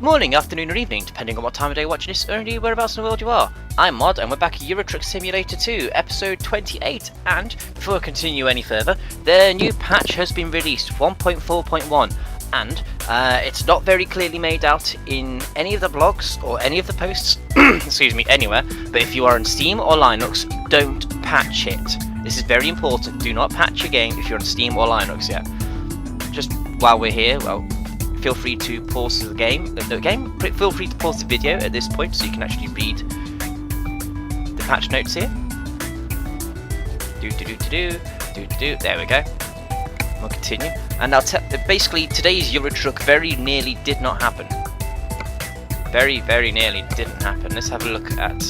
Good morning, afternoon or evening, depending on what time of day you're watching this, or indeed whereabouts in the world you are. I'm MoD and we're back at Euro Truck Simulator 2, episode 28, and before I continue any further, the new patch has been released, 1.4.1, and it's not very clearly made out in any of the blogs or any of the posts, excuse me, anywhere, but if you are on Steam or Linux, don't patch it. This is very important, do not patch your game if you're on Steam or Linux yet. Just while we're here, well, feel free to pause the game. Feel free to pause the video at this point so you can actually read the patch notes here. There we go. We'll continue, and I'll basically today's Euro Truck very nearly did not happen. Very nearly didn't happen. Let's have a look at.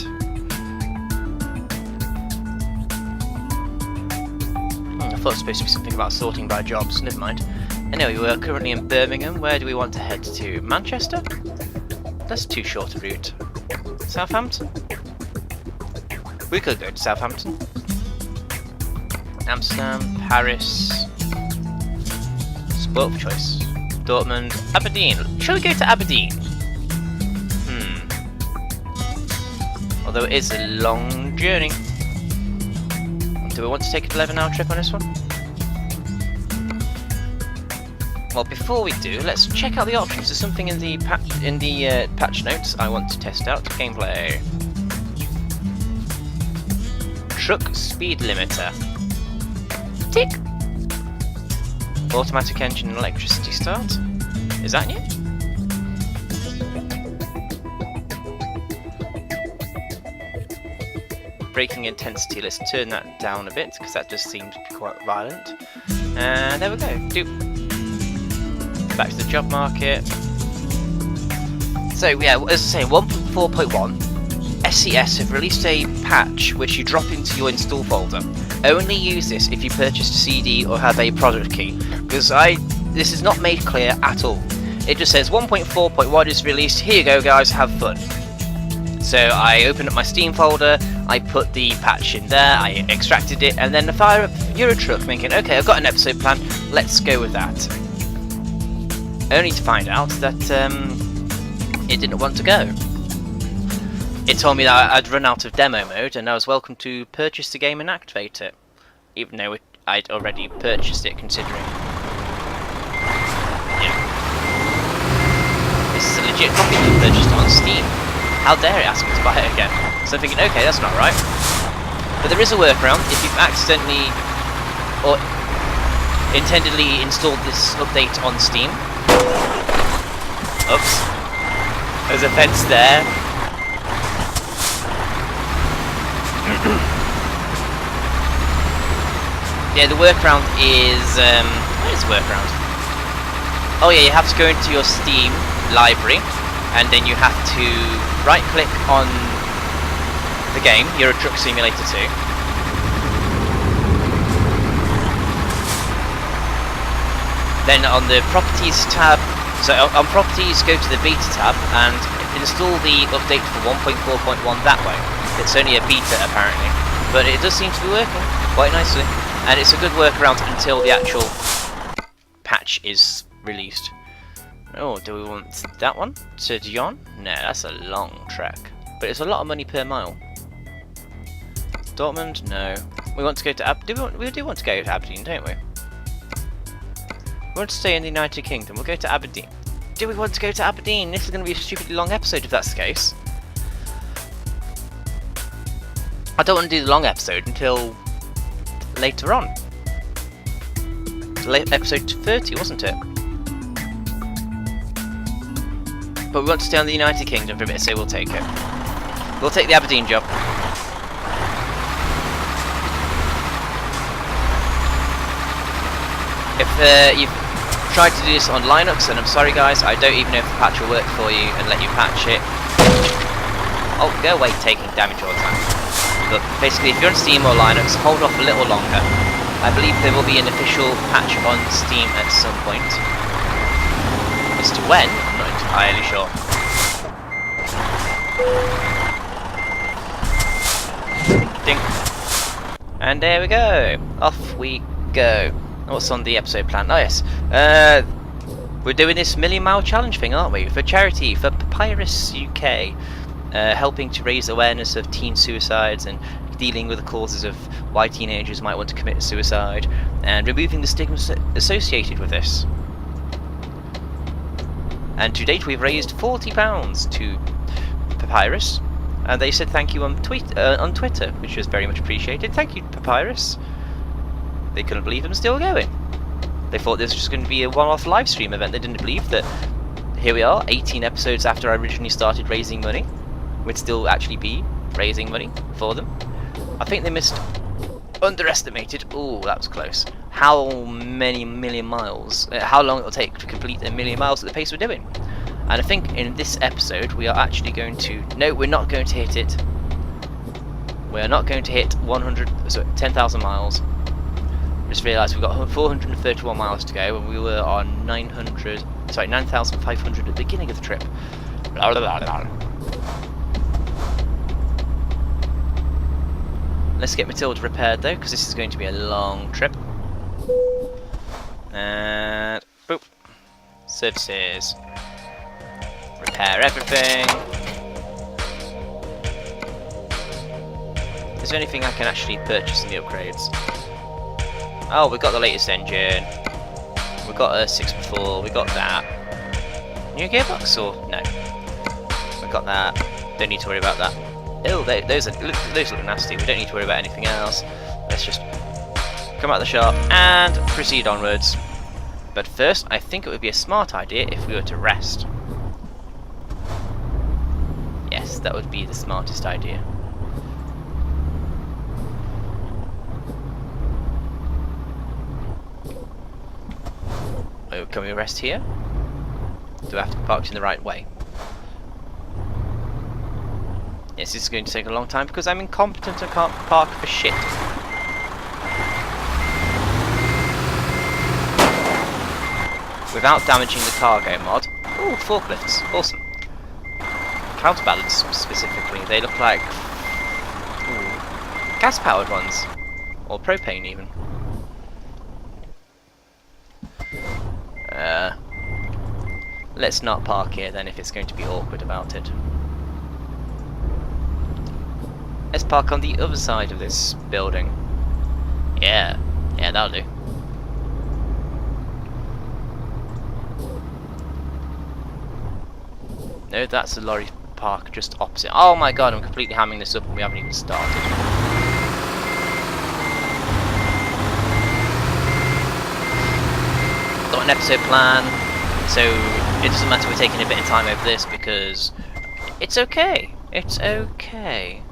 I thought it was supposed to be something about sorting by jobs. Never mind. Anyway, we're currently in Birmingham. Where do we want to head to? Manchester? That's too short a route. Southampton? We could go to Southampton. Amsterdam, Paris. Spoilt for choice. Dortmund, Aberdeen. Shall we go to Aberdeen? Although it is a long journey. Do we want to take an 11-hour trip on this one? Well, before we do, let's check out the options. There's something in the patch notes I want to test out. Gameplay. Truck speed limiter. Tick. Automatic engine and electricity start. Is that new? Braking intensity. Let's turn that down a bit because that just seems to be quite violent. And there we go. Doop. Back to the job market. So yeah, as I say, 1.4.1 SES have released a patch which you drop into your install folder. Only use this if you purchased a CD or have a product key, because this is not made clear at all. It just says 1.4.1 is released, here you go guys, have fun. So I opened up my Steam folder, I put the patch in there, I extracted it, and then I fire up Euro Truck thinking, okay, I've got an episode plan, let's go with that. Only to find out that it didn't want to go. It told me that I'd run out of demo mode and I was welcome to purchase the game and activate it, even though I'd already purchased it, considering. Yeah. This is a legit copy that I purchased on Steam. How dare it ask me to buy it again? So I'm thinking, okay, that's not right. But there is a workaround if you've accidentally or intendedly installed this update on Steam. Oops. There's a fence there. Yeah, the workaround is what is the workaround? Oh yeah, you have to go into your Steam library and then you have to right click on the game, Euro Truck Simulator 2. Then on the Properties tab, so on Properties go to the Beta tab and install the update for 1.4.1 that way. It's only a beta apparently, but it does seem to be working quite nicely. And it's a good workaround until the actual patch is released. Oh, do we want that one? To Dijon? No, that's a long trek. But it's a lot of money per mile. Dortmund? No. We want to go to Aberdeen. We do want to go to Aberdeen, don't we? We want to stay in the United Kingdom. We'll go to Aberdeen. Do we want to go to Aberdeen? This is going to be a stupidly long episode if that's the case. I don't want to do the long episode until later on. Episode 30, wasn't it? But we want to stay on the United Kingdom for a bit, so we'll take it. We'll take the Aberdeen job. If you've tried to do this on Linux, then I'm sorry guys, I don't even know if the patch will work for you and let you patch it. Oh, go away taking damage all the time. But basically, if you're on Steam or Linux, hold off a little longer. I believe there will be an official patch on Steam at some point. As to when, I'm not entirely sure. Ding. And there we go. Off we go. What's on the episode plan? Oh yes. We're doing this million mile challenge thing, aren't we? For charity, for Papyrus UK, helping to raise awareness of teen suicides and dealing with the causes of why teenagers might want to commit suicide, and removing the stigma associated with this. And to date, we've raised £40 to Papyrus, and they said thank you on Twitter, which was very much appreciated. Thank you, Papyrus. They couldn't believe I'm still going. They thought this was just going to be a one-off live stream event. They didn't believe that here we are, 18 episodes after I originally started raising money. We'd still actually be raising money for them. I think they underestimated, oh that was close, how many million miles, how long it will take to complete a million miles at the pace we're doing. And I think in this episode we are actually going to, no, we're not going to hit it. We're not going to hit 10,000 miles. Just realised we've got 431 miles to go, and we were on 9,500 at the beginning of the trip. Blah, blah, blah, blah. Let's get Matilda repaired though, because this is going to be a long trip. And boop. Services. Repair everything. Is there anything I can actually purchase in the upgrades? Oh, we've got the latest engine. We've got a 6x4. We got that. New gearbox or no? We got that. Don't need to worry about that. Oh, those look nasty. We don't need to worry about anything else. Let's just come out of the shop and proceed onwards. But first, I think it would be a smart idea if we were to rest. Yes, that would be the smartest idea. Oh, can we rest here? Do I have to be parked in the right way? Yes, this is going to take a long time because I'm incompetent and can't park for shit. Without damaging the cargo mod. Ooh, forklifts. Awesome. Counterbalance specifically. They look like gas-powered ones. Or propane even. Let's not park here then if it's going to be awkward about it. Let's park on the other side of this building. Yeah, that'll do. No, that's the lorry park just opposite. Oh my god, I'm completely hamming this up and we haven't even started. Got an episode plan, so it doesn't matter we're taking a bit of time over this because it's okay. It's okay.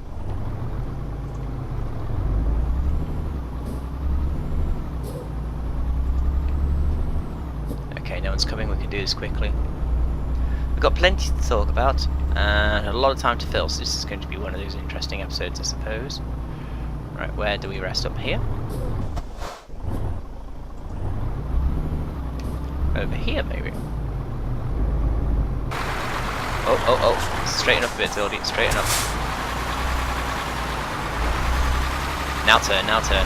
Okay, no one's coming, we can do this quickly. We've got plenty to talk about and a lot of time to fill, so this is going to be one of those interesting episodes, I suppose. Right, where do we rest? Up here? Over here, maybe. Oh. Straighten up a bit, Tildy. Straighten up. Now turn, now turn.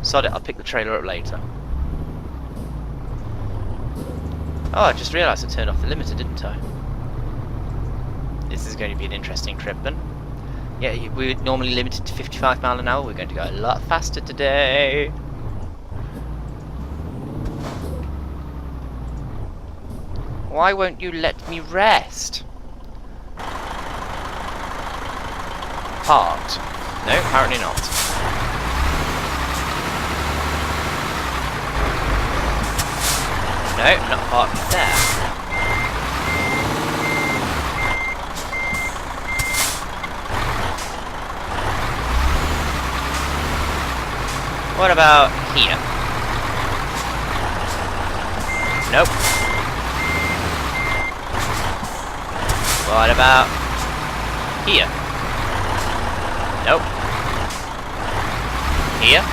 Sod it, I'll pick the trailer up later. Oh, I just realised I turned off the limiter, didn't I? This is going to be an interesting trip then. Yeah, we're normally limited to 55 miles an hour. We're going to go a lot faster today. Why won't you let me rest? Parked? No, apparently not. No, not parked there. What about here? Nope. What about here? Nope. Here?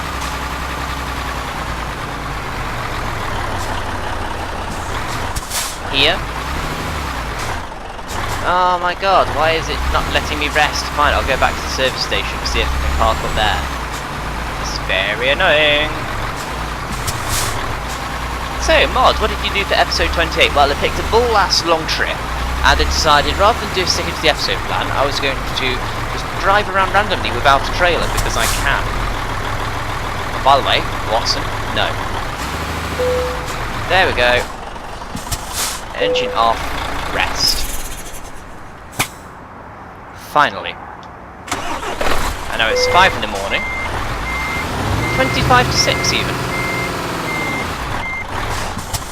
Here? Oh my god, why is it not letting me rest? Fine, I'll go back to the service station and see if I can park up there. This is very annoying. So, Mod, what did you do for episode 28? Well, I picked a bull-ass long trip, and I decided rather than do sticking to the episode plan, I was going to just drive around randomly without a trailer, because I can. And by the way, Watson, no. There we go. Engine off, rest. Finally. I know it's 5 in the morning. 25 to 6 even.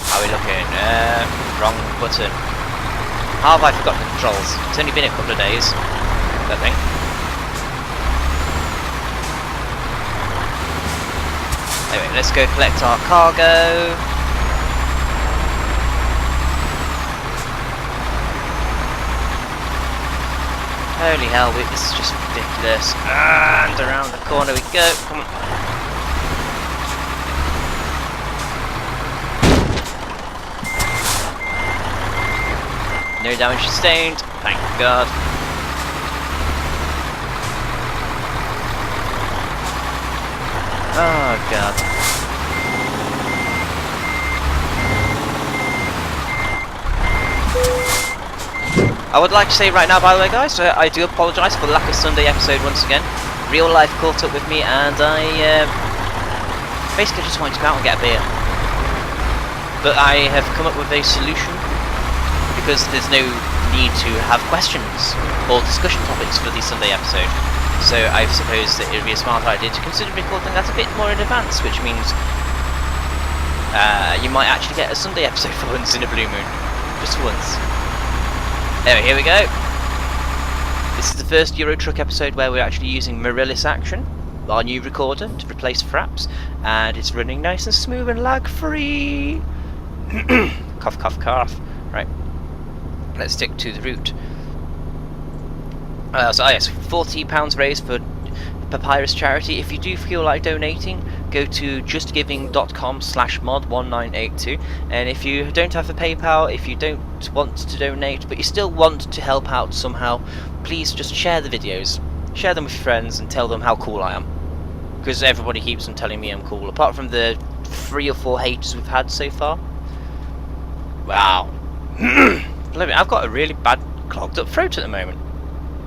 How are we looking? Wrong button. How have I forgotten the controls? It's only been a couple of days, I think. Anyway, let's go collect our cargo. Holy hell, this is just ridiculous. And around the corner we go. Come on. No damage sustained, thank God. Oh God. I would like to say right now, by the way, guys, I do apologise for the lack of Sunday episode once again. Real life caught up with me, and I basically just wanted to go out and get a beer. But I have come up with a solution, because there's no need to have questions or discussion topics for the Sunday episode. So I suppose that it would be a smart idea to consider recording that a bit more in advance, which means you might actually get a Sunday episode for once in a blue moon. Just for once. Anyway, here we go. This is the first Euro Truck episode where we're actually using Mirrorless Action, our new recorder, to replace Fraps, and it's running nice and smooth and lag-free. Cough, cough, cough. Right. Let's stick to the route. Yes, £40 raised for Papyrus charity. If you do feel like donating, go to justgiving.com/mod1982, and if you don't have a PayPal, if you don't want to donate but you still want to help out somehow, please just share the videos, share them with your friends and tell them how cool I am, because everybody keeps on telling me I'm cool, apart from the 3 or 4 haters we've had so far. Wow. I've got a really bad clogged up throat at the moment.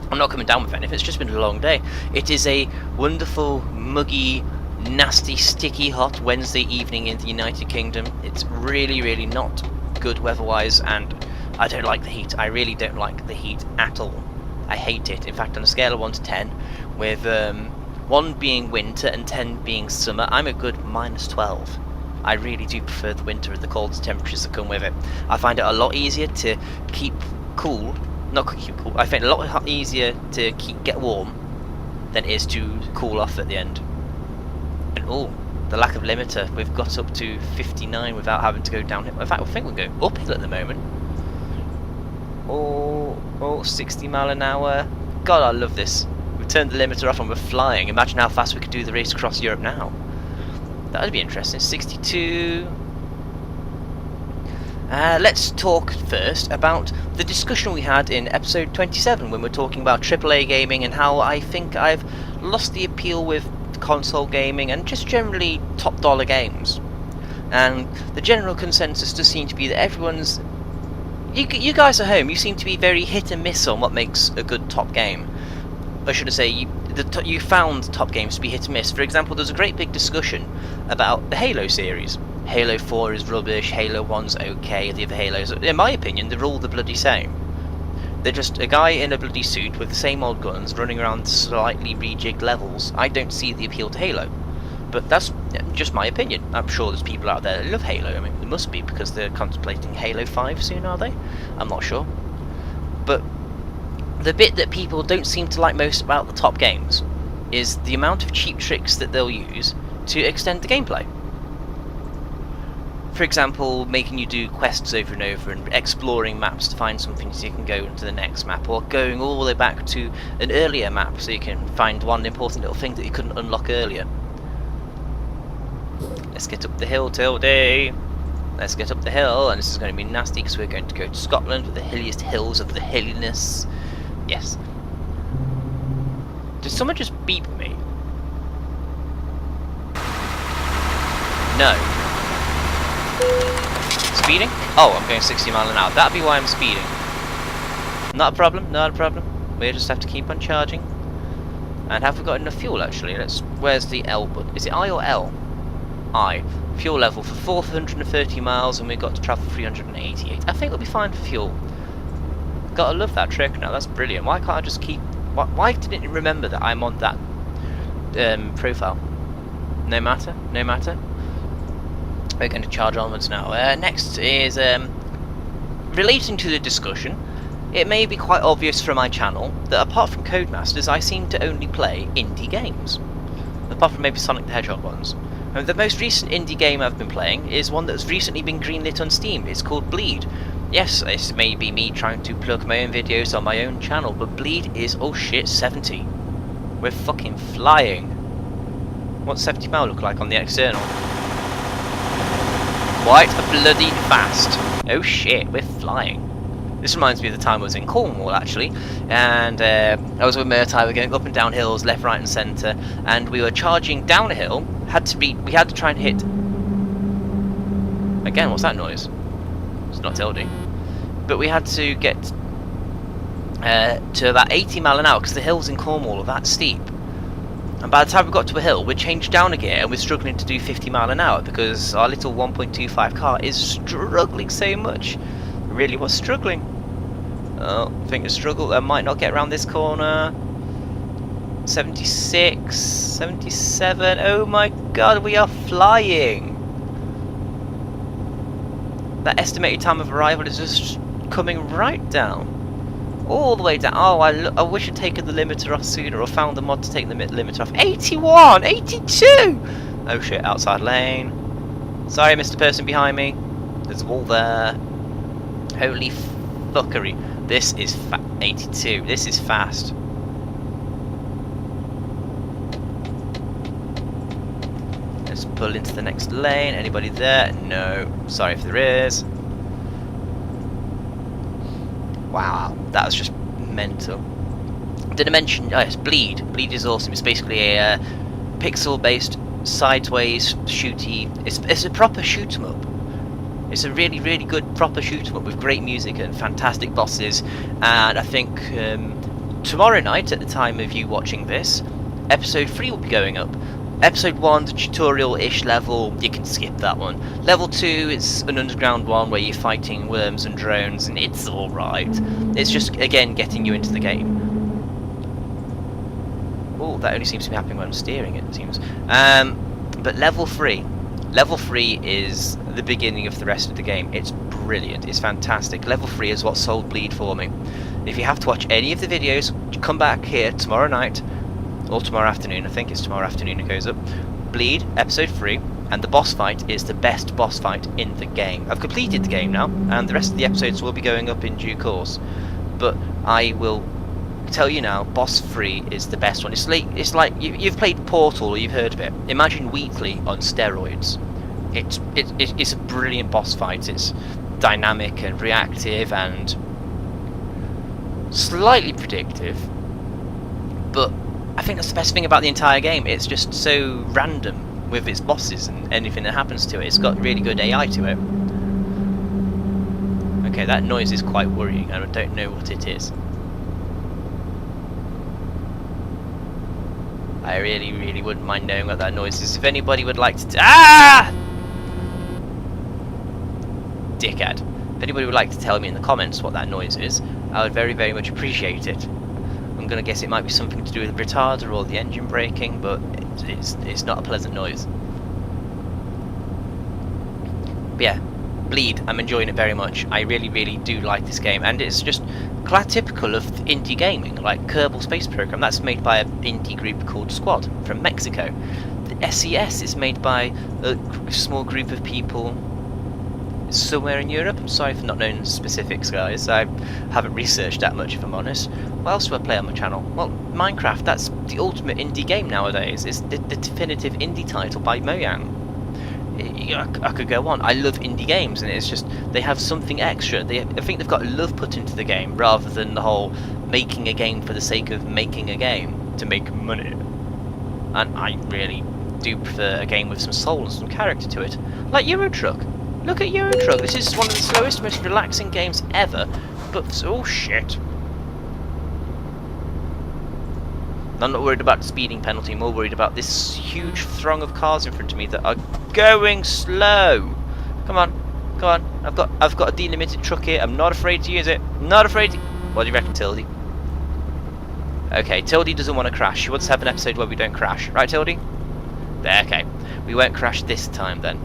I'm not coming down with anything, it's just been a long day. It is a wonderful, muggy, nasty, sticky hot Wednesday evening in the United Kingdom. It's really, really not good weather-wise, and I don't like the heat. I really don't like the heat at all. I hate it. In fact, on a scale of 1 to 10, with 1 being winter and 10 being summer, I'm a good -12. I really do prefer the winter and the cold temperatures that come with it. I find it a lot easier to keep cool. Not keep cool. I find it a lot easier to get warm than it is to cool off at the end. And oh, the lack of limiter. We've got up to 59 without having to go downhill. In fact, I think we're going uphill at the moment. Oh, 60 mile an hour. God, I love this. We've turned the limiter off and we're flying. Imagine how fast we could do the race across Europe now. That would be interesting. 62. Let's talk first about the discussion we had in episode 27 when we were talking about AAA gaming and how I think I've lost the appeal with console gaming and just generally top dollar games. And the general consensus does seem to be that everyone's... You guys at home, you seem to be very hit and miss on what makes a good top game. Or should I say, you found top games to be hit and miss. For example, there's a great big discussion about the Halo series. Halo 4 is rubbish, Halo 1's okay, the other Halos, in my opinion, they're all the bloody same. They're just a guy in a bloody suit with the same old guns running around slightly rejigged levels. I don't see the appeal to Halo. But that's just my opinion. I'm sure there's people out there that love Halo. I mean, there must be, because they're contemplating Halo 5 soon, are they? I'm not sure. But the bit that people don't seem to like most about the top games is the amount of cheap tricks that they'll use to extend the gameplay. For example, making you do quests over and over and exploring maps to find something so you can go into the next map, or going all the way back to an earlier map so you can find one important little thing that you couldn't unlock earlier. Let's get up the hill, Tildy. Let's get up the hill, and this is going to be nasty because we're going to go to Scotland with the hilliest hills of the hilliness. Yes. Did someone just beep me? No. Speeding? Oh, I'm going 60 miles an hour. That'd be why I'm speeding. Not a problem, not a problem. We just have to keep on charging. And have we got enough fuel actually? Where's the L button? Is it I or L? I. Fuel level for 430 miles, and we've got to travel 388. I think we'll be fine for fuel. Gotta love that trick now, that's brilliant. Why can't I just keep... Why didn't it remember that I'm on that profile? No matter, no matter. We're going to charge onwards now. Next is relating to the discussion. It may be quite obvious from my channel that apart from Codemasters, I seem to only play indie games. Apart from maybe Sonic the Hedgehog ones. And the most recent indie game I've been playing is one that's recently been greenlit on Steam. It's called Bleed. Yes, this may be me trying to plug my own videos on my own channel, but Bleed is, oh shit, 70. We're fucking flying. What's 70 mile look like on the external? Quite bloody fast. Oh shit, we're flying. This reminds me of the time I was in Cornwall actually, and I was with Murtai. We were going up and down hills, left, right, and centre, and we were charging down a hill. We had to try and hit. Again, what's that noise? It's not tilting. But we had to get to about 80 mile an hour because the hills in Cornwall are that steep. And by the time we got to a hill, we changed down a gear and we're struggling to do 50 mile an hour because our little 1.25 car is struggling so much. It really was struggling. Oh, I think a struggle. I might not get around this corner. 76, 77. Oh my god, we are flying. That estimated time of arrival is just coming right down. All the way down. Oh, I wish I'd taken the limiter off sooner, or found the mod to take the limiter off. 81! 82! Oh shit, outside lane. Sorry, Mr. Person behind me. There's a wall there. Holy fuckery. This is 82. This is fast. Let's pull into the next lane. Anybody there? No. Sorry if there is. Wow, that was just mental. Did I mention? Oh yes, Bleed. Bleed is awesome. It's basically a pixel-based, sideways, shooty. It's a proper shoot 'em up. It's a really, really good proper shoot 'em up with great music and fantastic bosses. And I think tomorrow night, at the time of you watching this, episode 3 will be going up. Episode 1, the tutorial-ish level, you can skip that one. Level 2 is an underground one where you're fighting worms and drones, and it's alright. It's just, again, getting you into the game. Oh, that only seems to be happening when I'm steering it seems. But level 3. Level 3 is the beginning of the rest of the game. It's brilliant, it's fantastic. Level 3 is what sold Bleed for me. If you have to watch any of the videos, come back here tomorrow night, or tomorrow afternoon. I think it's tomorrow afternoon it goes up. Bleed, episode 3, and the boss fight is the best boss fight in the game. I've completed the game now, and the rest of the episodes will be going up in due course. But I will tell you now, boss 3 is the best one. It's like you've played Portal, or you've heard of it. Imagine Wheatley on steroids. It's a brilliant boss fight. It's dynamic and reactive and slightly predictive, but I think that's the best thing about the entire game. It's just so random with its bosses and anything that happens to it. It's got really good AI to it. Okay, that noise is quite worrying, and I don't know what it is. I really, really wouldn't mind knowing what that noise is. If anybody would like to... Dickhead. If anybody would like to tell me in the comments what that noise is, I would very, very much appreciate it. I'm going to guess it might be something to do with the retarder or the engine braking, but it's not a pleasant noise. But yeah, Bleed, I'm enjoying it very much. I really, really do like this game, and it's just quite typical of indie gaming, like Kerbal Space Program. That's made by an indie group called Squad from Mexico. The SES is made by a small group of people somewhere in Europe. I'm sorry for not knowing specifics, guys. I haven't researched that much, if I'm honest. What else do I play on my channel? Well, Minecraft, that's the ultimate indie game nowadays. It's the definitive indie title by Mojang. I could go on. I love indie games, and it's just they have something extra. I think they've got love put into the game rather than the whole making a game for the sake of making a game to make money. And I really do prefer a game with some soul and some character to it, like Euro Truck. Look at Euro Truck. This is one of the slowest, most relaxing games ever. But oh shit. I'm not worried about the speeding penalty, I'm more worried about this huge throng of cars in front of me that are going slow. Come on, come on. I've got a delimited truck here. I'm not afraid to use it. Not afraid to... What do you reckon, Tildy? Okay, Tildy doesn't want to crash. She wants to have an episode where we don't crash. Right, Tildy? There, okay. We won't crash this time then.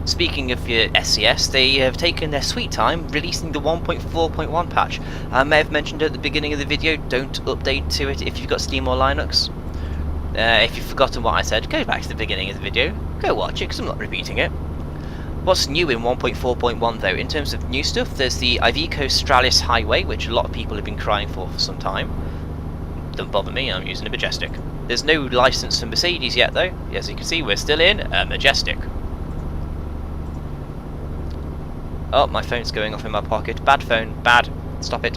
Speaking of your SCS, they have taken their sweet time releasing the 1.4.1 patch. I may have mentioned at the beginning of the video, don't update to it if you've got Steam or Linux. If you've forgotten what I said, go back to the beginning of the video, go watch it because I'm not repeating it. What's new in 1.4.1 though, in terms of new stuff, there's the Iveco Stralis Highway, which a lot of people have been crying for some time. Don't bother me, I'm using a Majestic. There's no license for Mercedes yet though. As you can see, we're still in a Majestic. Oh, my phone's going off in my pocket. Bad phone. Bad. Stop it.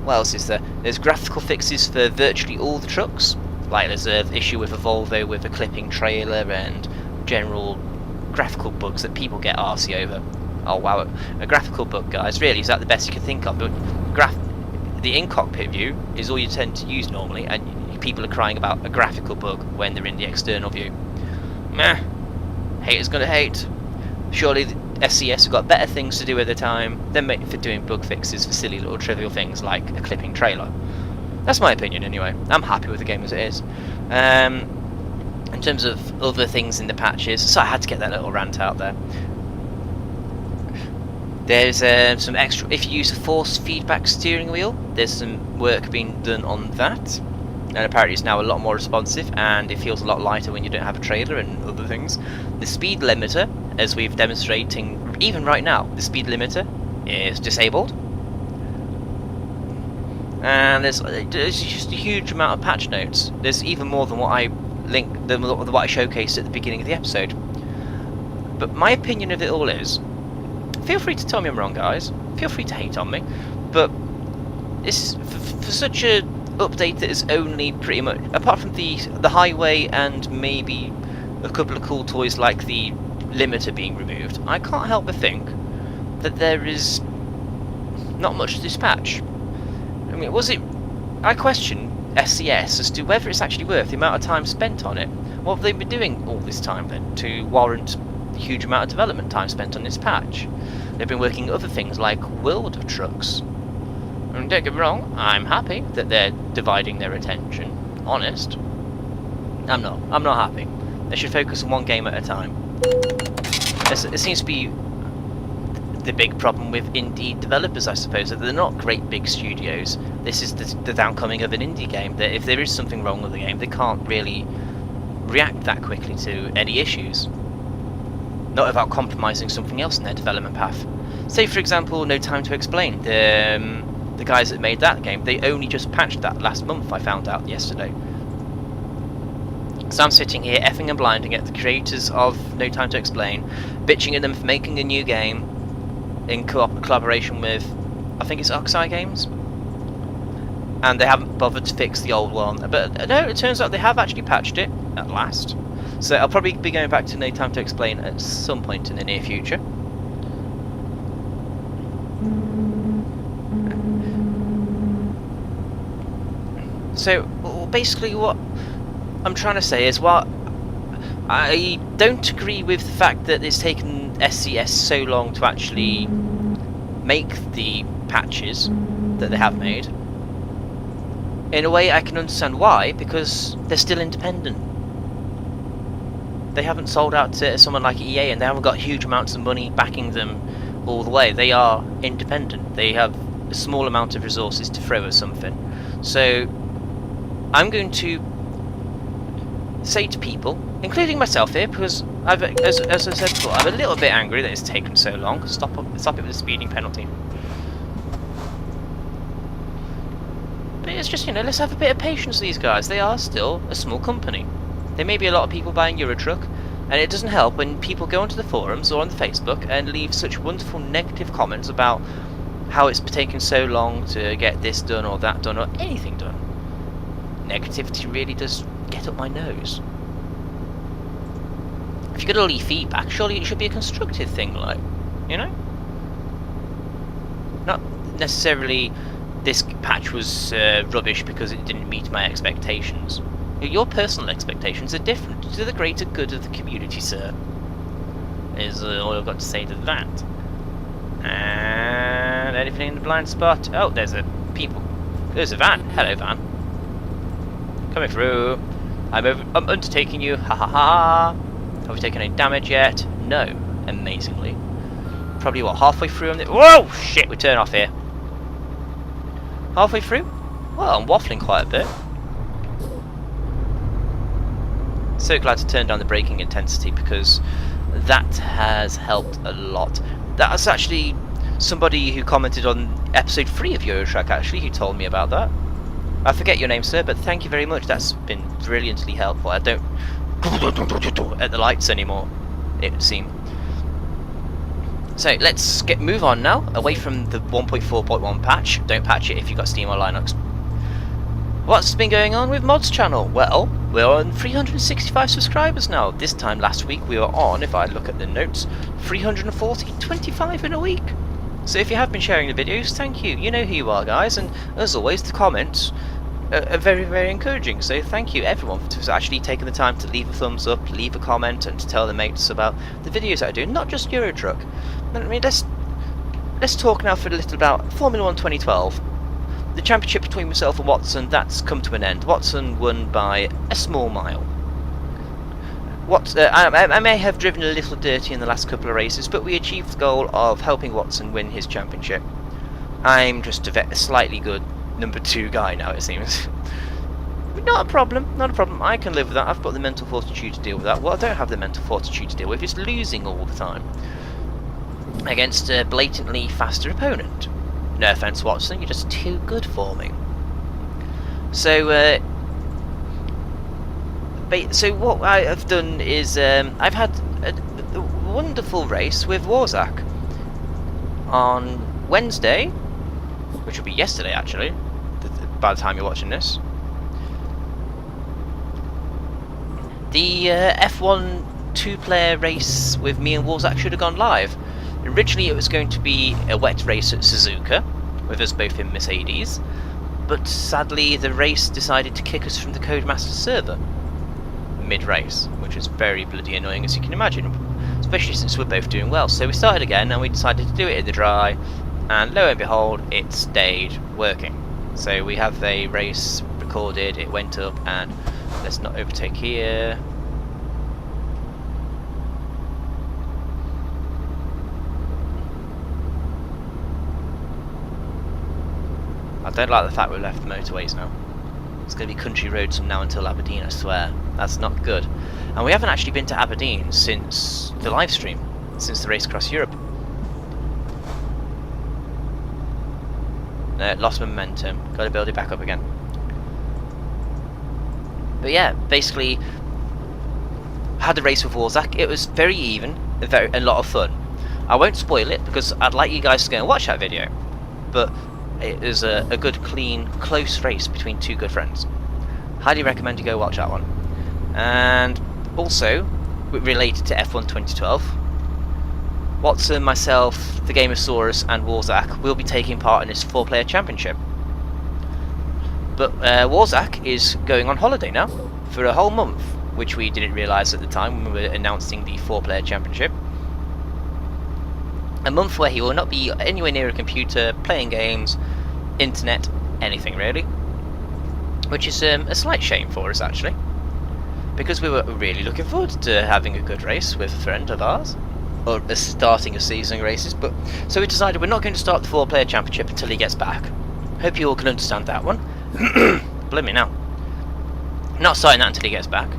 What else is there? There's graphical fixes for virtually all the trucks. Like there's an issue with a Volvo with a clipping trailer and general graphical bugs that people get arsey over. Oh wow, a graphical bug, guys. Really, is that the best you can think of? But the in-cockpit view is all you tend to use normally, and people are crying about a graphical bug when they're in the external view. Meh. Haters gonna hate. Surely the SCS have got better things to do at the time than for doing bug fixes for silly little trivial things like a clipping trailer. That's my opinion anyway. I'm happy with the game as it is. In terms of other things in the patches, so I had to get that little rant out there. There's some extra, if you use a force feedback steering wheel, there's some work being done on that. And apparently it's now a lot more responsive and it feels a lot lighter when you don't have a trailer and other things. The speed limiter, as we've demonstrating even right now, the speed limiter is disabled. And there's just a huge amount of patch notes. There's even more than what I what I showcased at the beginning of the episode. But my opinion of it all is, feel free to tell me I'm wrong, guys. Feel free to hate on me. But it's for such a update that is only pretty much, apart from the highway and maybe a couple of cool toys like the limiter being removed, I can't help but think that there is not much to this patch. I mean, I question SCS as to whether it's actually worth the amount of time spent on it. What have they been doing all this time then to warrant the huge amount of development time spent on this patch? They've been working other things like World of Trucks. And don't get me wrong, I'm happy that they're dividing their attention. Honest. I'm not happy. They should focus on one game at a time. It seems to be the big problem with indie developers, I suppose, that they're not great big studios. This is the downcoming of an indie game, that if there is something wrong with the game, they can't really react that quickly to any issues. Not without compromising something else in their development path. Say, for example, No Time to Explain. The guys that made that game, they only just patched that last month, I found out yesterday. So I'm sitting here effing and blinding at the creators of No Time to Explain, bitching at them for making a new game in collaboration with, I think it's Oxeye Games, and they haven't bothered to fix the old one. But no, it turns out they have actually patched it at last. So I'll probably be going back to No Time to Explain at some point in the near future. So basically what I'm trying to say is, while I don't agree with the fact that it's taken SCS so long to actually make the patches that they have made, in a way I can understand why, because they're still independent. They haven't sold out to someone like EA, and they haven't got huge amounts of money backing them all the way. They are independent. They have a small amount of resources to throw at something. So I'm going to say to people, including myself here, because as I said before, I'm a little bit angry that it's taken so long. Stop it with the speeding penalty. But it's just, let's have a bit of patience with these guys. They are still a small company. There may be a lot of people buying Euro Truck, and it doesn't help when people go onto the forums or on the Facebook and leave such wonderful negative comments about how it's taken so long to get this done or that done or anything done. Negativity really does get up my nose. If you're going to leave feedback, surely it should be a constructive thing, like, you know? Not necessarily this patch was rubbish because it didn't meet my expectations. Your personal expectations are different to the greater good of the community, sir. Is all I've got to say to that. And anything in the blind spot? Oh, there's a van. Hello, van. Coming through. I'm undertaking you. Ha ha ha. Have we taken any damage yet? No. Amazingly. Probably what, halfway through? Whoa! Shit, we turn off here. Halfway through? Well, I'm waffling quite a bit. So glad to turn down the braking intensity because that has helped a lot. That's actually somebody who commented on episode 3 of Eurotrack actually who told me about that. I forget your name, sir, but thank you very much. That's been brilliantly helpful. I don't at the lights anymore, it would seem. So let's move on now, away from the 1.4.1 patch. Don't patch it if you've got Steam or Linux. What's been going on with Mod's channel? Well, we're on 365 subscribers now. This time last week we were on, if I look at the notes, 340, 25 in a week. So if you have been sharing the videos, thank you. You know who you are, guys, and as always, the comments are very, very encouraging. So thank you, everyone, for actually taking the time to leave a thumbs up, leave a comment, and to tell the mates about the videos that I do, not just Euro Truck. I mean, let's talk now for a little about Formula 1 2012. The championship between myself and Watson, that's come to an end. Watson won by a small mile. I may have driven a little dirty in the last couple of races, but we achieved the goal of helping Watson win his championship. I'm just a slightly good number 2 guy now, it seems. Not a problem, not a problem. I can live with that. I've got the mental fortitude to deal with that. What I don't have the mental fortitude to deal with is losing all the time against a blatantly faster opponent. No offence, Watson, you're just too good for me. So what I have done is I've had a wonderful race with Warzak on Wednesday, which will be yesterday actually, by the time you're watching this. The F1 2-player race with me and Warzak should have gone live. Originally it was going to be a wet race at Suzuka, with us both in Mercedes, but sadly the race decided to kick us from the Codemaster server mid-race, which was very bloody annoying, as you can imagine, especially since we're both doing well. So we started again and we decided to do it in the dry, and lo and behold, it stayed working. So we have a race recorded, it went up, and let's not overtake here. I don't like the fact we've left the motorways now. It's going to be country roads from now until Aberdeen, I swear. That's not good. And we haven't actually been to Aberdeen since the live stream, since the race across Europe. Lost momentum. Got to build it back up again. But yeah, basically, had a race with Warzak. It was very even, a lot of fun. I won't spoil it because I'd like you guys to go and watch that video. But it is a good, clean, close race between 2 good friends. Highly recommend you go watch that one. And also, related to F1 2012, Watson, myself, the Gamersaurus and Warzak will be taking part in this 4-player championship. But Warzak is going on holiday now for a whole month, which we didn't realise at the time when we were announcing the 4-player championship. A month where he will not be anywhere near a computer, playing games, internet, anything really. Which is a slight shame for us actually, because we were really looking forward to having a good race with a friend of ours, or starting a season races. But so we decided we're not going to start the 4-player championship until he gets back. Hope you all can understand that one. Blimey now. Not starting that until he gets back.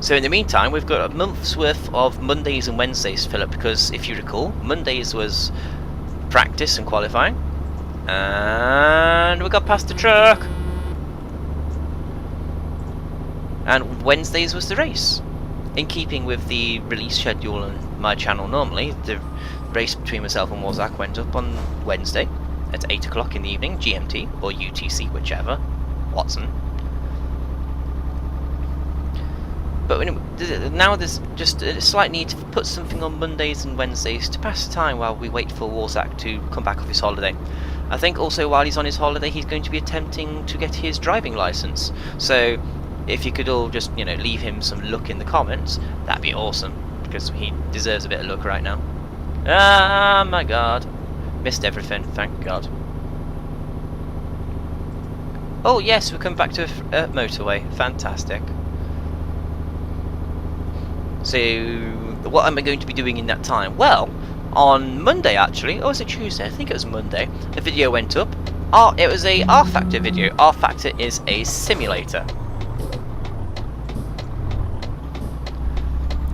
So in the meantime, we've got a month's worth of Mondays and Wednesdays to fill up, because if you recall, Mondays was practice and qualifying, and we got past the truck. and Wednesdays was the race. In keeping with the release schedule on my channel normally, the race between myself and Warzak went up on Wednesday at 8 o'clock in the evening, GMT, or UTC, whichever, Watson. But now there's just a slight need to put something on Mondays and Wednesdays to pass the time while we wait for Warzak to come back off his holiday. I think also while he's on his holiday he's going to be attempting to get his driving license. So if you could all just, leave him some luck in the comments, that'd be awesome, because he deserves a bit of luck right now. Ah, my god. Missed everything, thank god. Oh yes, we're coming back to a motorway, fantastic. So, what am I going to be doing in that time? Well, on Monday actually, or was it Tuesday? I think it was Monday, a video went up. It was a R-Factor video. R-Factor is a simulator.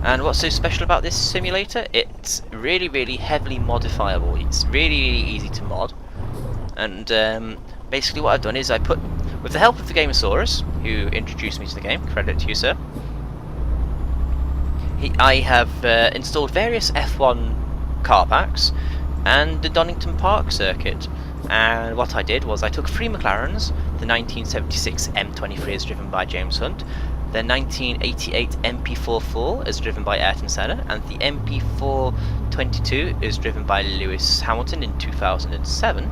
And what's so special about this simulator? It's really, really heavily modifiable. It's really, really easy to mod. And basically what I've done is I put, with the help of the Gamosaurus, who introduced me to the game, credit to you, sir, I have installed various F1 car packs and the Donington Park circuit. And what I did was I took 3 McLarens, the 1976 M23 as driven by James Hunt, the 1988 MP44 is driven by Ayrton Senna, and the MP422 is driven by Lewis Hamilton in 2007,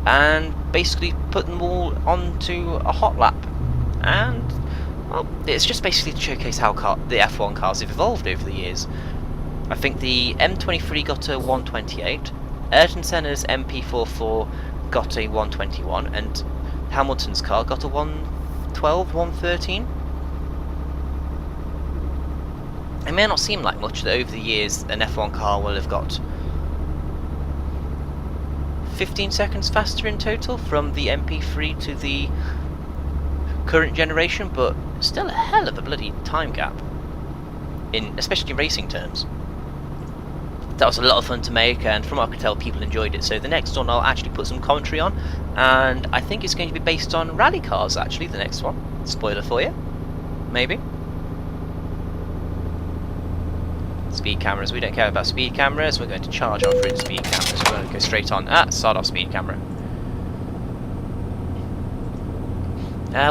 and basically put them all onto a hot lap. And well, it's just basically to showcase how the F1 cars have evolved over the years. I think the M23 got a 128, Ayrton Senna's MP44 got a 121, and Hamilton's car got a 112, 113. It may not seem like much, that over the years an F1 car will have got 15 seconds faster in total from the MP3 to the current generation, but still a hell of a bloody time gap, especially in racing terms. That was a lot of fun to make, and from what I could tell, people enjoyed it. So the next one I'll actually put some commentary on, and I think it's going to be based on rally cars actually, the next one. Spoiler for you, maybe. Speed cameras, we don't care about speed cameras, we're going to charge on through the speed cameras, we're going to go straight on. Start off speed camera.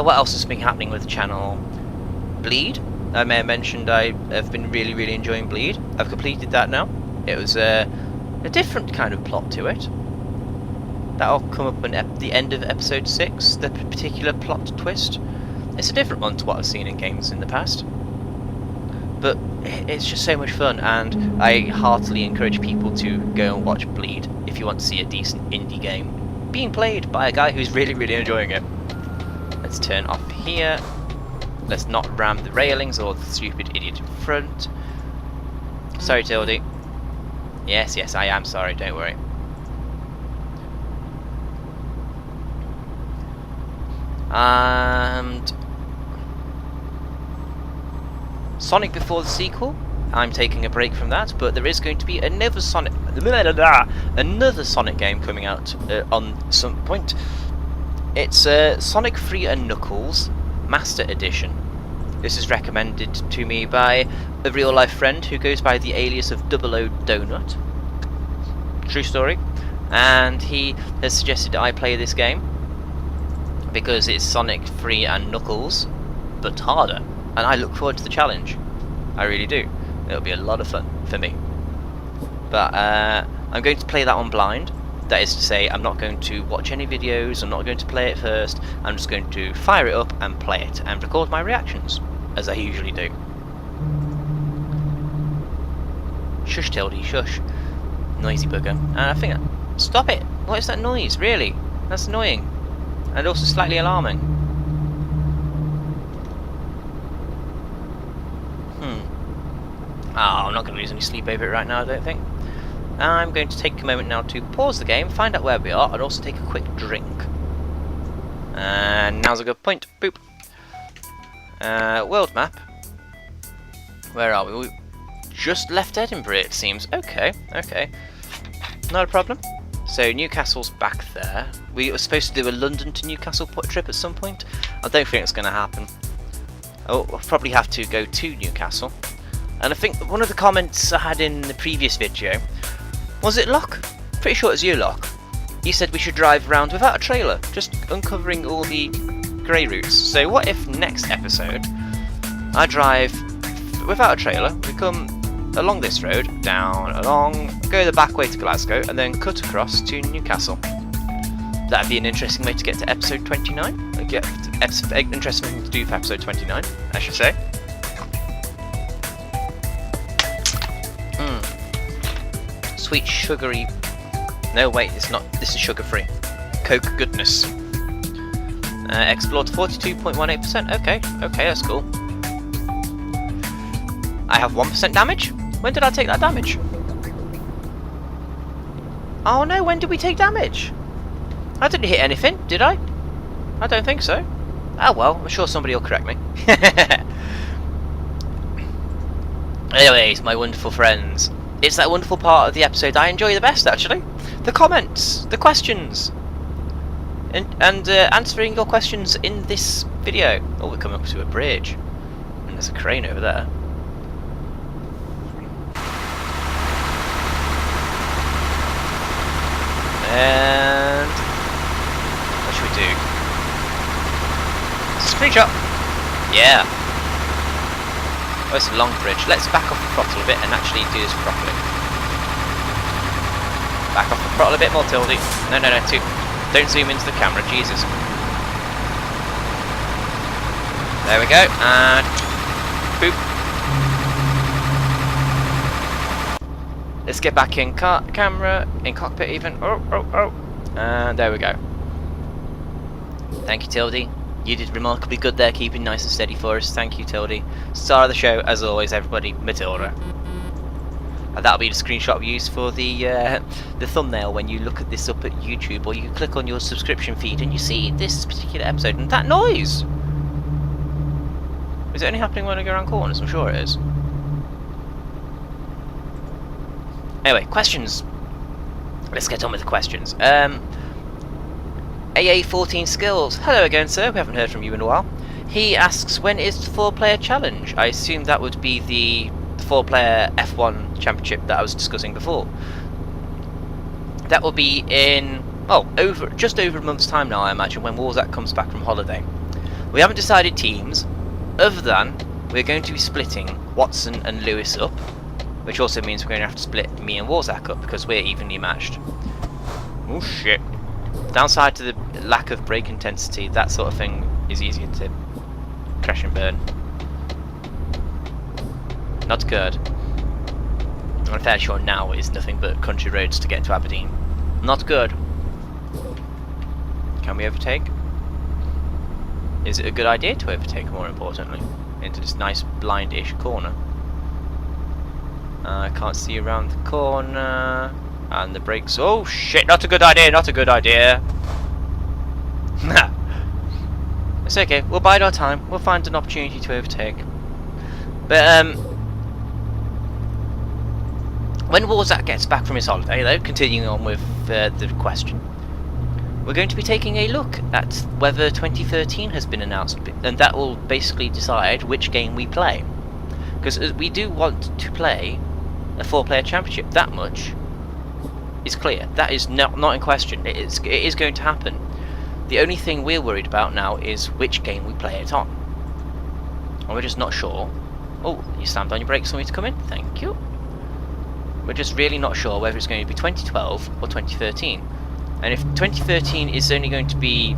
What else has been happening with the channel? Bleed. I may have mentioned I have been really, really enjoying Bleed. I've completed that now. It was a different kind of plot to it. That'll come up at the end of episode 6, the particular plot twist. It's a different one to what I've seen in games in the past. But it's just so much fun, and I heartily encourage people to go and watch Bleed if you want to see a decent indie game being played by a guy who's really, really enjoying it. Let's turn off here. Let's not ram the railings or the stupid idiot in front. Sorry, Tildy. Yes, yes, I am sorry, don't worry. And Sonic Before the sequel, I'm taking a break from that, but there is going to be another Sonic game coming out on some point. It's Sonic 3 and Knuckles Master Edition. This is recommended to me by a real life friend who goes by the alias of 00 Donut. True story. And he has suggested I play this game because it's Sonic 3 and Knuckles, but harder. And I look forward to the challenge. I really do. It'll be a lot of fun for me. But I'm going to play that one blind. That is to say, I'm not going to watch any videos, I'm not going to play it first, I'm just going to fire it up and play it, and record my reactions, as I usually do. Shush, Tildy, shush. Noisy bugger. And I think... Stop it! What is that noise, really? That's annoying. And also slightly alarming. Oh, I'm not going to lose any sleep over it right now, I don't think. I'm going to take a moment now to pause the game, find out where we are, and also take a quick drink. And now's a good point. Boop. World map. Where are we? We just left Edinburgh, it seems. Okay, okay. Not a problem. So Newcastle's back there. We were supposed to do a London to Newcastle trip at some point. I don't think it's going to happen. I'll probably have to go to Newcastle. And I think one of the comments I had in the previous video, was it Locke? Pretty sure it was you, Locke. You said we should drive around without a trailer, just uncovering all the grey routes. So what if next episode I drive without a trailer, we come along this road, down, along, go the back way to Glasgow, and then cut across to Newcastle. That'd be an interesting way to get to episode 29. Interesting thing to do for episode 29, I should say. Sweet sugary. No, wait, it's not. This is sugar-free. Coke goodness. Explored 42.18%. Okay, that's cool. I have 1% damage? When did I take that damage? Oh no, when did we take damage? I didn't hit anything, did I? I don't think so. Oh well, I'm sure somebody will correct me. Anyways, my wonderful friends. It's that wonderful part of the episode I enjoy the best, actually. The comments, the questions, and answering your questions in this video. Oh, we're coming up to a bridge, and there's a crane over there. And what should we do? Screenshot. Yeah. Oh, it's a long bridge. Let's back off the throttle a bit and actually do this properly. Back off the throttle a bit more, Tildy. No, don't zoom into the camera, Jesus. There we go, and boop. Let's get back in camera, in cockpit even. Oh. And there we go. Thank you, Tildy. You did remarkably good there, keeping nice and steady for us. Thank you, Tildy. Star of the show, as always, everybody, Matilda. And that'll be the screenshot we use for the thumbnail when you look at this up at YouTube, or you click on your subscription feed and you see this particular episode. And that noise! Is it only happening when I go around corners? I'm sure it is. Anyway, questions. Let's get on with the questions. AA14 Skills. Hello again, sir. We haven't heard from you in a while. He asks, when is the 4-player challenge? I assume that would be the 4-player F1 championship that I was discussing before. That will be in, just over a month's time now, I imagine, when Warzak comes back from holiday. We haven't decided teams, other than we're going to be splitting Watson and Lewis up, which also means we're going to have to split me and Warzak up because we're evenly matched. Oh shit. Downside to the lack of brake intensity, that sort of thing is easier to crash and burn. Not good. I'm fairly sure now is nothing but country roads to get to Aberdeen. Not good. Can we overtake? Is it a good idea to overtake, more importantly, into this nice blind-ish corner? I can't see around the corner. And the brakes. Oh shit, not a good idea, not a good idea. It's okay, we'll bide our time. We'll find an opportunity to overtake. But, when Warzak gets back from his holiday, though, continuing on with the question, we're going to be taking a look at whether 2013 has been announced, and that will basically decide which game we play. Because we do want to play a 4-player championship, that much is clear. That is not in question. It is going to happen. The only thing we're worried about now is which game we play it on. And we're just not sure. Oh, you slammed on your brakes for me to come in? Thank you. We're just really not sure whether it's going to be 2012 or 2013. And if 2013 is only going to be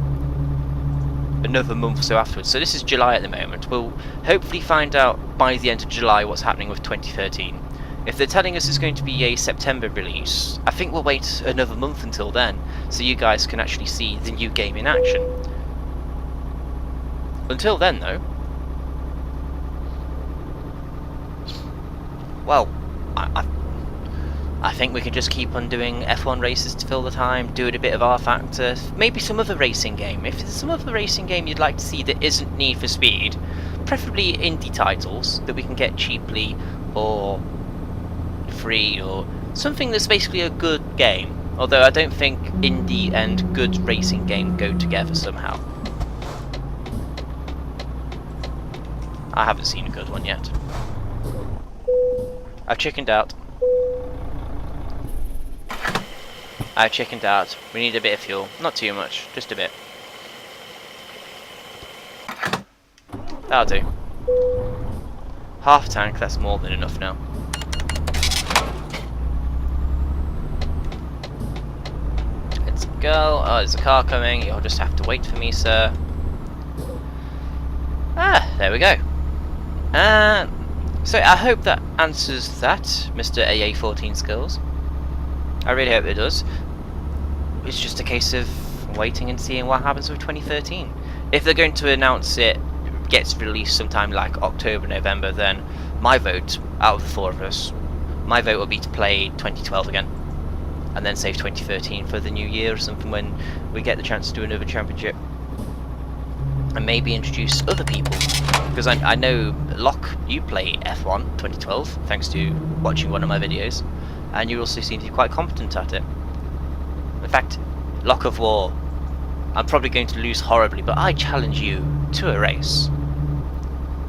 another month or so afterwards, so this is July at the moment, we'll hopefully find out by the end of July what's happening with 2013. If they're telling us it's going to be a September release, I think we'll wait another month until then, so you guys can actually see the new game in action. Until then, though, well, I think we can just keep on doing F1 races to fill the time, doing a bit of R Factor, maybe some other racing game. If there's some other racing game you'd like to see that isn't Need for Speed, preferably indie titles that we can get cheaply or free, or something that's basically a good game, although I don't think indie and good racing game go together somehow. I haven't seen a good one yet. I've chickened out. I've chickened out. We need a bit of fuel. Not too much, just a bit. That'll do. Half tank, that's more than enough now. Let's go. Oh, there's a car coming. You'll just have to wait for me, sir. Ah, there we go. So I hope that answers that, Mr. AA14 Skills. I really hope it does. It's just a case of waiting and seeing what happens with 2013. If they're going to announce it gets released sometime like October, November, then my vote, out of the four of us, my vote will be to play 2012 again. And then save 2013 for the new year or something when we get the chance to do another championship. And maybe introduce other people. Because I know, Locke, you play F1 2012, thanks to watching one of my videos. And you also seem to be quite competent at it. In fact, Locke of War, I'm probably going to lose horribly, but I challenge you to a race.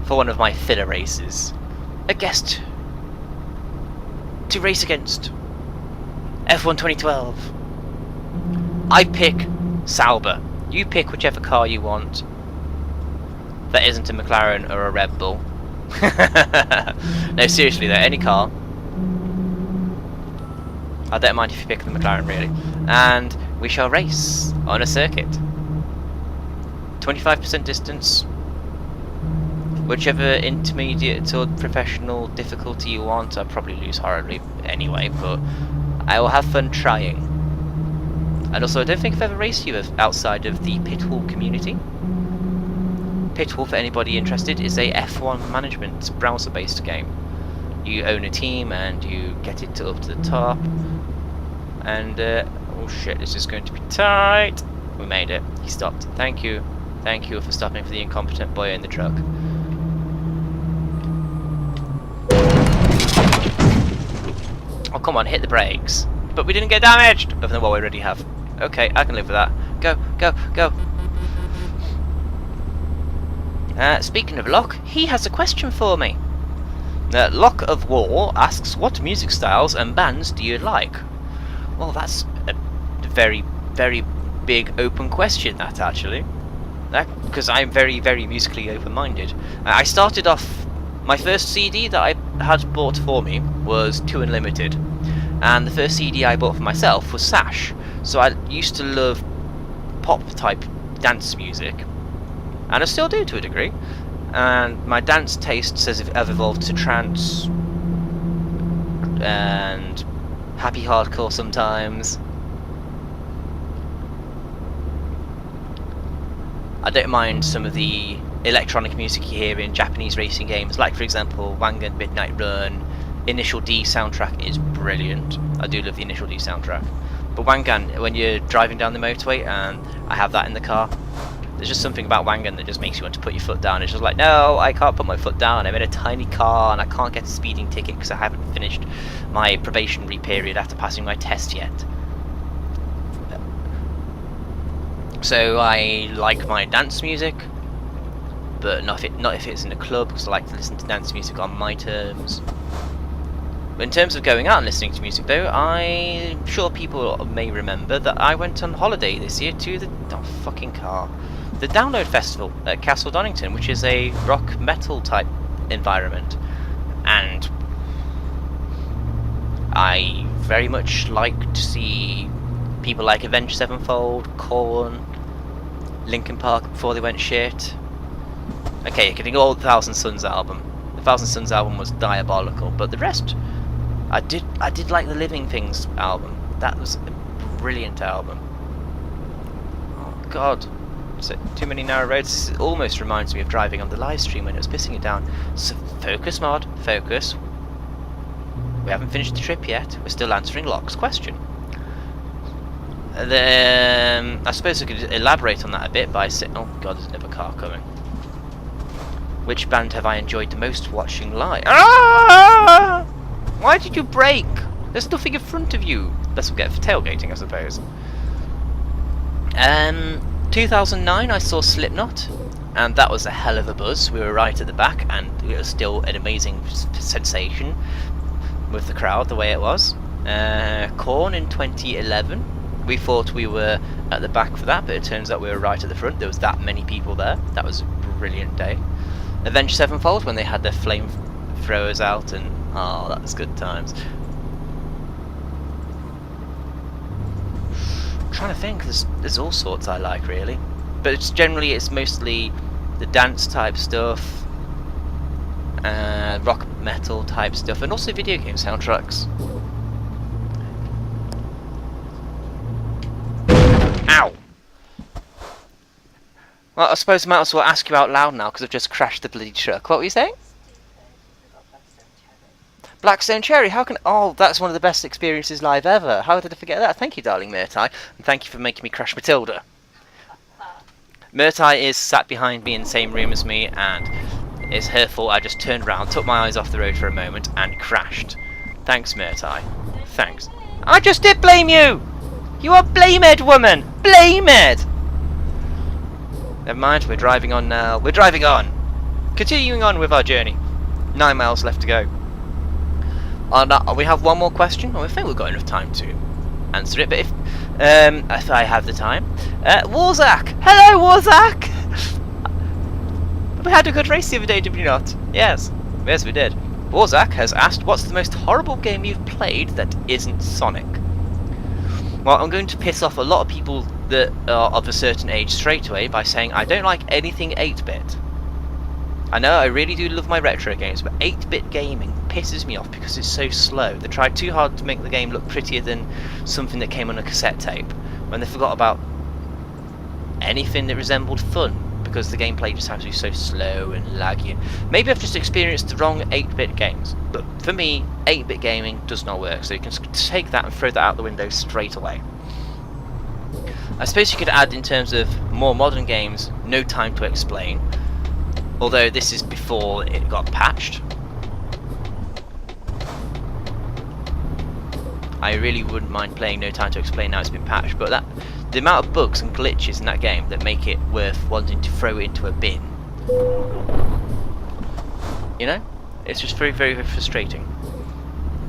For one of my filler races. A guest to race against. F1 2012. I pick Sauber. You pick whichever car you want. That isn't a McLaren or a Red Bull. No, seriously though, any car. I don't mind if you pick the McLaren, really. And we shall race on a circuit. 25% distance. Whichever intermediate or professional difficulty you want. I'll probably lose horribly anyway, but I will have fun trying. And also, I don't think I've ever raced you outside of the Pitwall community. Pitwall, for anybody interested, is a F1 management browser-based game. You own a team and you get it up to the top. And, oh shit, this is going to be tight. We made it. He stopped. Thank you. Thank you for stopping for the incompetent boy in the truck. Oh, come on, hit the brakes. But we didn't get damaged! Other than what we already have. Okay, I can live with that. Go, go, go! Speaking of Locke, he has a question for me. Locke of War asks, what music styles and bands do you like? Well, that's a very, very big open question, that, actually. Because I'm very, very musically open-minded. I started off... My first CD that I had bought for me was 2 Unlimited. And the first CD I bought for myself was Sash. So I used to love pop-type dance music. And I still do, to a degree. And my dance tastes have evolved to trance and happy hardcore sometimes. I don't mind some of the electronic music you hear in Japanese racing games, like for example Wangan Midnight Run. Initial D soundtrack is brilliant. I do love the Initial D soundtrack. But Wangan, when you're driving down the motorway and I have that in the car, there's just something about Wangan that just makes you want to put your foot down. It's just like, no, I can't put my foot down. I'm in a tiny car and I can't get a speeding ticket because I haven't finished my probationary period after passing my test yet. So I like my dance music, but not if it's in a club, because I like to listen to dance music on my terms. But in terms of going out and listening to music though, I'm sure people may remember that I went on holiday this year to the the Download Festival at Castle Donington, which is a rock metal type environment. And I very much like to see people like Avenged Sevenfold, Korn, Linkin Park before they went shit. Okay, you can ignore the Thousand Suns album. The Thousand Suns album was diabolical, but the rest, I did like the Living Things album. That was a brilliant album. Oh god, so too many narrow roads. This almost reminds me of driving on the live stream when it was pissing it down. So focus, mod, focus. We haven't finished the trip yet. We're still answering Locke's question. Then I suppose I could elaborate on that a bit by saying, oh god, there's another car coming. Which band have I enjoyed the most watching live? Ah! Why did you brake? There's nothing in front of you. That's what we get for tailgating, I suppose. 2009, I saw Slipknot. and that was a hell of a buzz. We were right at the back, and it was still an amazing sensation with the crowd the way it was. Corn in 2011, we thought we were at the back for that, but it turns out we were right at the front. There was that many people there. That was a brilliant day. Avenged Sevenfold, when they had their flamethrowers out, and oh, that was good times. I'm trying to think, there's all sorts I like, really, but it's mostly the dance type stuff, rock metal type stuff, and also video game soundtracks. Ow! Well, I suppose I might as well ask you out loud now, because I've just crashed the bloody truck. What were you saying? Blackstone Cherry, how can... Oh, that's one of the best experiences live ever. How did I forget that? Thank you, darling Murtai, and thank you for making me crash Matilda. Murtai is sat behind me in the same room as me, and it's her fault. I just turned around, took my eyes off the road for a moment, and crashed. Thanks, Murtai. Thanks. I just did blame you! You are blamed, woman! Blamed! Never mind, we're driving on now. We're driving on! Continuing on with our journey. 9 miles left to go. We have one more question. I think we've got enough time to answer it, but if I have the time. Warzak! Hello, Warzak! We had a good race the other day, did we not? Yes. Yes, we did. Warzak has asked, what's the most horrible game you've played that isn't Sonic? Well, I'm going to piss off a lot of people that are of a certain age straight away by saying I don't like anything 8-bit. I know I really do love my retro games, but 8-bit gaming pisses me off because it's so slow. They tried too hard to make the game look prettier than something that came on a cassette tape, when they forgot about anything that resembled fun, because the gameplay just has to be so slow and laggy. Maybe I've just experienced the wrong 8-bit games, but for me, 8-bit gaming does not work, so you can take that and throw that out the window straight away. I suppose you could add, in terms of more modern games, No Time to Explain, although this is before it got patched. I really wouldn't mind playing No Time to Explain now it's been patched, but the amount of bugs and glitches in that game that make it worth wanting to throw it into a bin. You know? It's just very, very, very frustrating.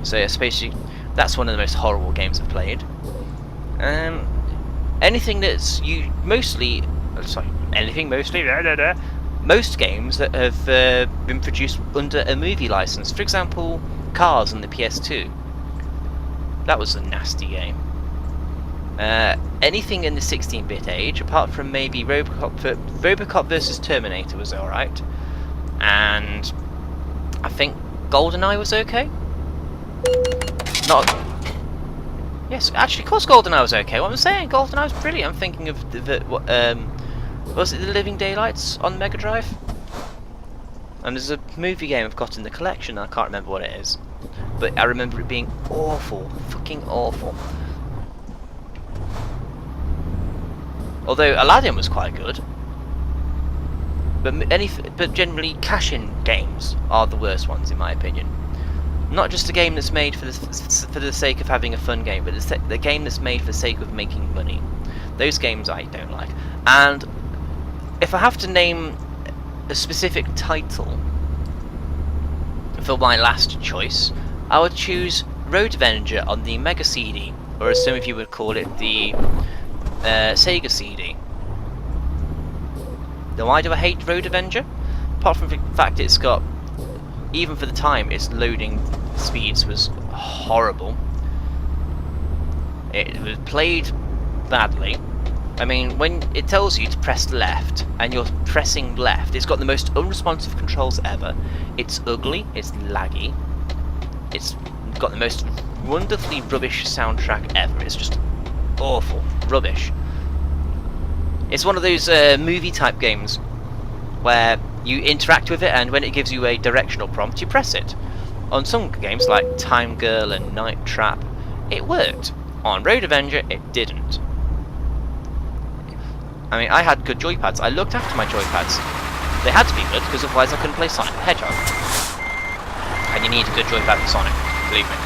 So I suppose that's one of the most horrible games I've played. Anything that's most games that have been produced under a movie license. For example, Cars on the PS2. That was a nasty game. Anything in the 16-bit age, apart from maybe Robocop vs Terminator was alright, and I think GoldenEye was okay. Yes, actually, of course GoldenEye was okay. What I'm saying, GoldenEye was brilliant. I'm thinking of was it the Living Daylights on Mega Drive? And there's a movie game I've got in the collection. I can't remember what it is, but I remember it being awful, fucking awful. Although Aladdin was quite good, but generally cash-in games are the worst ones in my opinion. Not just a game that's made for the sake of having a fun game, but the game that's made for the sake of making money. Those games I don't like. And if I have to name a specific title for my last choice, I would choose Road Avenger on the Mega CD, or as some of you would call it, the Sega CD. Now, why do I hate Road Avenger? Apart from the fact it's got, even for the time, its loading speeds was horrible. It was played badly. I mean, when it tells you to press left, and you're pressing left, it's got the most unresponsive controls ever. It's ugly, it's laggy, it's got the most wonderfully rubbish soundtrack ever. It's just awful, rubbish. It's one of those movie type games where you interact with it, and when it gives you a directional prompt, you press it. On some games like Time Girl and Night Trap, it worked. On Road Avenger, it didn't. I mean, I had good joypads. I looked after my joypads. They had to be good, because otherwise I couldn't play Sonic the Hedgehog. And you need a good joypad for Sonic, believe me.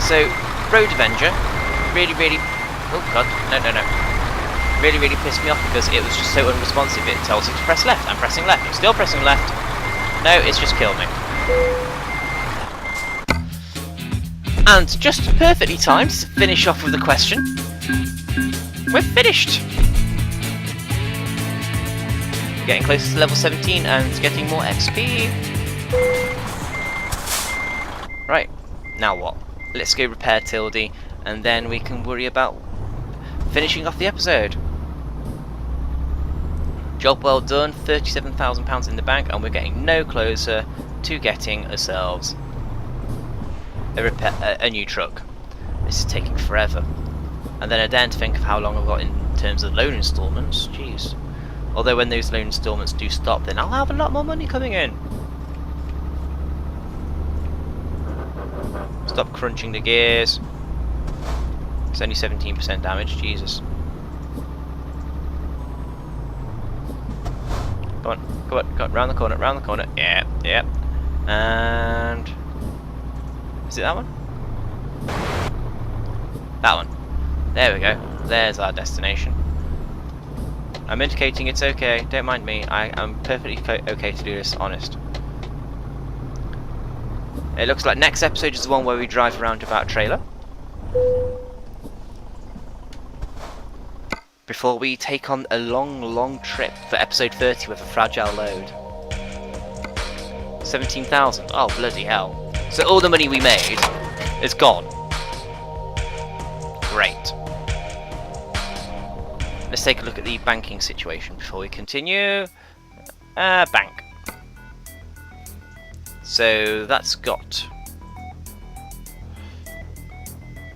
So, Road Avenger, really, really... Oh god, no. really, really pissed me off because it was just so unresponsive. It tells you to press left. I'm pressing left. I'm still pressing left. No, it's just killed me. And just perfectly timed to finish off with the question. We're finished! Getting closer to level 17 and getting more XP. Right, now what? Let's go repair Tildy, and then we can worry about finishing off the episode. Job well done, £37,000 in the bank, and we're getting no closer to getting ourselves a new truck. This is taking forever. And then I dare to think of how long I've got in terms of loan instalments. Jeez. Although when those loan instalments do stop, then I'll have a lot more money coming in. Stop crunching the gears. It's only 17% damage, Jesus. Come on, come on, come on, round the corner, round the corner. Yeah, yeah. And... is it that one? That one. There we go. There's our destination. I'm indicating it's okay. Don't mind me. I'm perfectly okay to do this, honest. It looks like next episode is the one where we drive around about trailer. Before we take on a long, long trip for episode 30 with a fragile load. 17,000. Oh, bloody hell. So all the money we made is gone. Great. Let's take a look at the banking situation before we continue. Bank. So that's got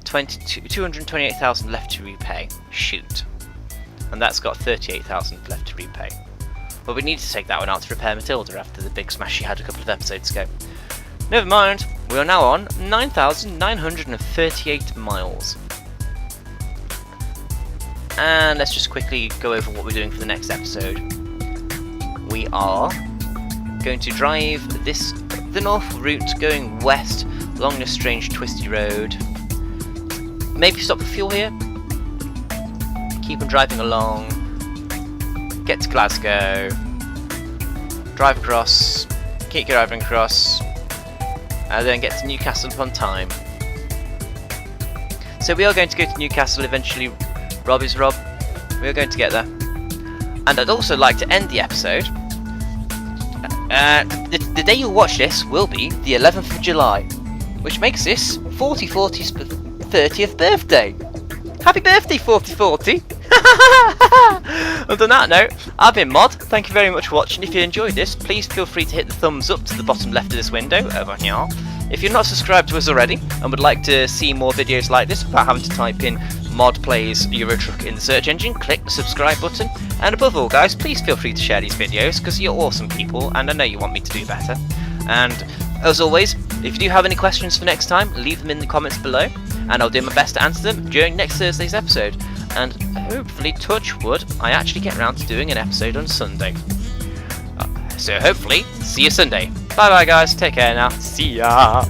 228,000 left to repay. Shoot. And that's got 38,000 left to repay. Well, we need to take that one out to repair Matilda after the big smash she had a couple of episodes ago. Never mind, we are now on 9,938 miles. And let's just quickly go over what we're doing for the next episode. We are going to drive the north route going west along this strange twisty road. Maybe stop for fuel here. Keep on driving along. Get to Glasgow. Drive across. Keep driving across. And then get to Newcastle upon time. So we are going to go to Newcastle eventually. Rob is Rob. We are going to get there. And I'd also like to end the episode. The day you'll watch this will be the 11th of July, which makes this 4040's 30th birthday. Happy birthday, 4040! And on that note, I've been Mod. Thank you very much for watching. If you enjoyed this, please feel free to hit the thumbs up to the bottom left of this window over here. If you're not subscribed to us already and would like to see more videos like this without having to type in Mod Plays Euro Truck in the search engine, click the subscribe button. And above all, guys, please feel free to share these videos because you're awesome people and I know you want me to do better. And as always, if you do have any questions for next time, leave them in the comments below and I'll do my best to answer them during next Thursday's episode. And hopefully, touch wood, I actually get around to doing an episode on Sunday. So hopefully, see you Sunday. Bye bye guys, take care now, see ya!